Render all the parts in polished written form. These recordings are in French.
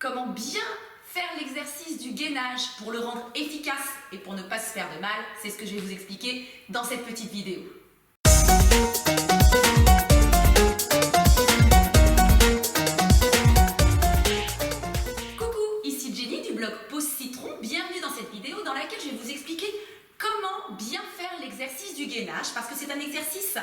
Comment bien faire l'exercice du gainage pour le rendre efficace et pour ne pas se faire de mal, c'est ce que je vais vous expliquer dans cette petite vidéo. Coucou, ici Jenny du blog Pause Citron. Bienvenue dans cette vidéo dans laquelle je vais vous expliquer comment bien faire l'exercice du gainage, parce que c'est un exercice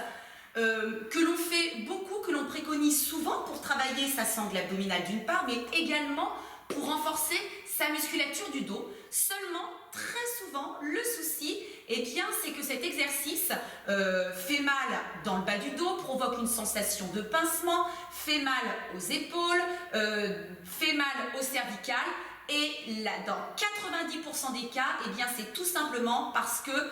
que l'on fait beaucoup, que l'on préconise souvent pour travailler sa sangle abdominale d'une part, mais également pour renforcer sa musculature du dos. Seulement, très souvent, le souci, c'est que cet exercice fait mal dans le bas du dos, provoque une sensation de pincement, fait mal aux épaules, fait mal au cervical. Et là, dans 90% des cas, c'est tout simplement parce que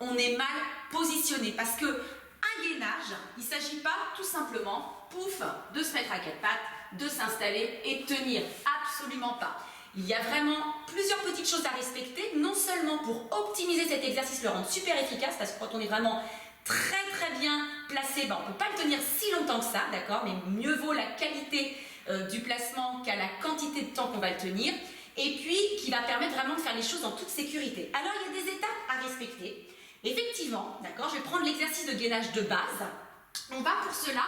on est mal positionné. Parce que un gainage, il ne s'agit pas tout simplement, pouf, de se mettre à quatre pattes, de s'installer et de tenir. Absolument pas. Il y a vraiment plusieurs petites choses à respecter, non seulement pour optimiser cet exercice, le rendre super efficace, parce que quand on est vraiment très bien placé, on ne peut pas le tenir si longtemps que ça, d'accord, mais mieux vaut la qualité du placement qu'à la quantité de temps qu'on va le tenir, et puis qui va permettre vraiment de faire les choses en toute sécurité. Alors il y a des étapes à respecter. Effectivement, d'accord, je vais prendre l'exercice de gainage de base. On va pour cela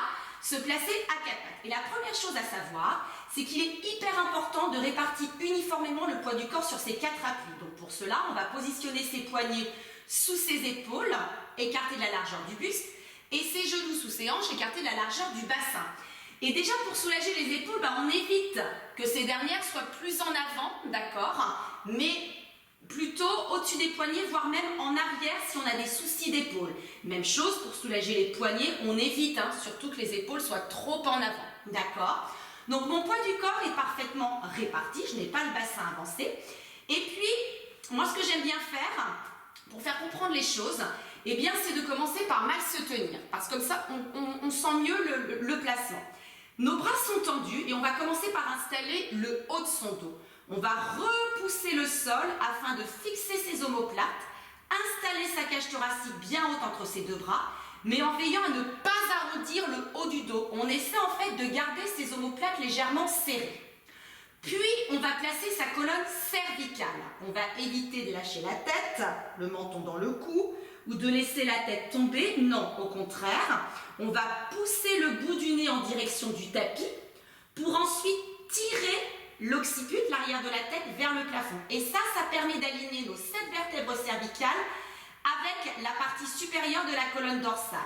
se placer à quatre pattes. Et la première chose à savoir, c'est qu'il est hyper important de répartir uniformément le poids du corps sur ces quatre appuis. Donc pour cela, on va positionner ses poignets sous ses épaules, écartés de la largeur du buste, et ses genoux sous ses hanches, écartés de la largeur du bassin. Et déjà pour soulager les épaules, on évite que ces dernières soient plus en avant, d'accord, mais plutôt au-dessus des poignets, voire même en arrière si on a des soucis d'épaule. Même chose pour soulager les poignets, on évite surtout que les épaules soient trop en avant, d'accord. Donc mon poids du corps est parfaitement réparti, je n'ai pas le bassin avancé. Et puis, moi ce que j'aime bien faire, pour faire comprendre les choses, c'est de commencer par mal se tenir, parce que comme ça on sent mieux le placement. Nos bras sont tendus et on va commencer par installer le haut de son dos. On va repousser le sol afin de fixer ses omoplates, installer sa cage thoracique bien haute entre ses deux bras, mais en veillant à ne pas arrondir le haut du dos. On essaie en fait de garder ses omoplates légèrement serrées. Puis, on va placer sa colonne cervicale. On va éviter de lâcher la tête, le menton dans le cou, ou de laisser la tête tomber. Non, au contraire, on va pousser le bout du nez en direction du tapis pour ensuite tirer l'occiput, l'arrière de la tête, vers le plafond. Et ça permet d'aligner nos 7 vertèbres cervicales avec la partie supérieure de la colonne dorsale.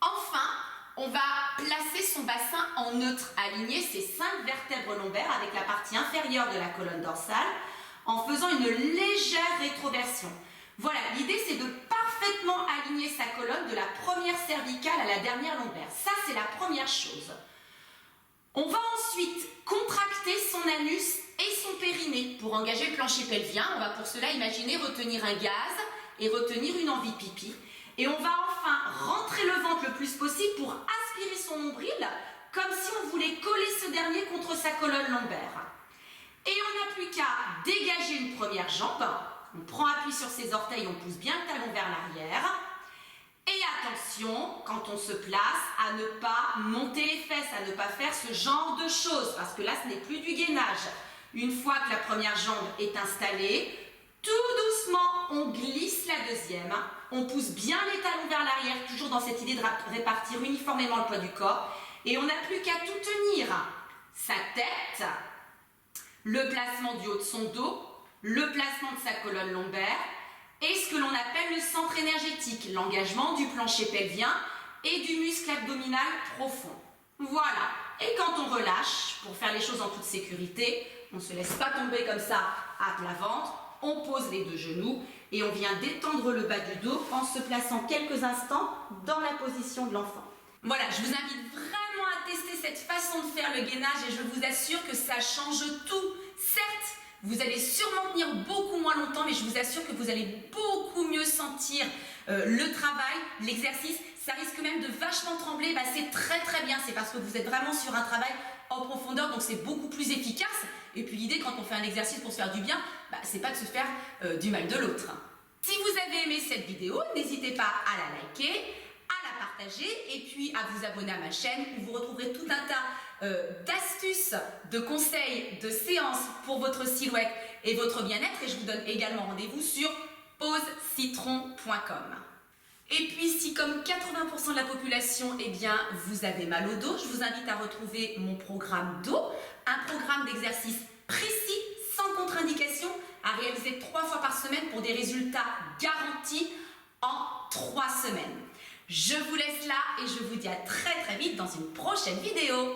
Enfin, on va placer son bassin en neutre, aligner ses 5 vertèbres lombaires avec la partie inférieure de la colonne dorsale en faisant une légère rétroversion. Voilà, l'idée c'est de parfaitement aligner sa colonne de la première cervicale à la dernière lombaire. Ça, c'est la première chose. On va ensuite contracter son anus et son périnée. Pour engager le plancher pelvien, on va pour cela imaginer retenir un gaz et retenir une envie de pipi. Et on va enfin rentrer le ventre le plus possible pour aspirer son nombril, comme si on voulait coller ce dernier contre sa colonne lombaire. Et on n'a plus qu'à dégager une première jambe. On prend appui sur ses orteils, on pousse bien le talon vers l'arrière. Et attention, quand on se place, à ne pas monter les fesses, à ne pas faire ce genre de choses, parce que là, ce n'est plus du gainage. Une fois que la première jambe est installée, tout doucement, on glisse la deuxième. On pousse bien les talons vers l'arrière, toujours dans cette idée de répartir uniformément le poids du corps. Et on n'a plus qu'à tout tenir. Sa tête, le placement du haut de son dos, le placement de sa colonne lombaire, et ce que l'on appelle le centre énergétique, l'engagement du plancher pelvien et du muscle abdominal profond. Voilà. Et quand on relâche, pour faire les choses en toute sécurité, on ne se laisse pas tomber comme ça à plat ventre, on pose les deux genoux et on vient détendre le bas du dos en se plaçant quelques instants dans la position de l'enfant. Voilà, je vous invite vraiment à tester cette façon de faire le gainage et je vous assure que ça change tout. Certes, vous allez sûrement tenir beaucoup moins longtemps, mais je vous assure que vous allez beaucoup mieux sentir le travail, l'exercice. Ça risque même de vachement trembler, c'est très bien. C'est parce que vous êtes vraiment sur un travail en profondeur, donc c'est beaucoup plus efficace. Et puis l'idée, quand on fait un exercice pour se faire du bien, c'est pas de se faire du mal de l'autre. Si vous avez aimé cette vidéo, n'hésitez pas à la liker, à la partager et puis à vous abonner à ma chaîne où vous retrouverez tout un tas d'astuces, de conseils, de séances pour votre silhouette et votre bien-être. Et je vous donne également rendez-vous sur posecitron.com. Et puis si comme 80% de la population, eh bien, vous avez mal au dos, je vous invite à retrouver mon programme dos, un programme d'exercice précis, sans contre-indication, à réaliser 3 fois par semaine pour des résultats garantis en 3 semaines. Je vous laisse là et je vous dis à très vite dans une prochaine vidéo.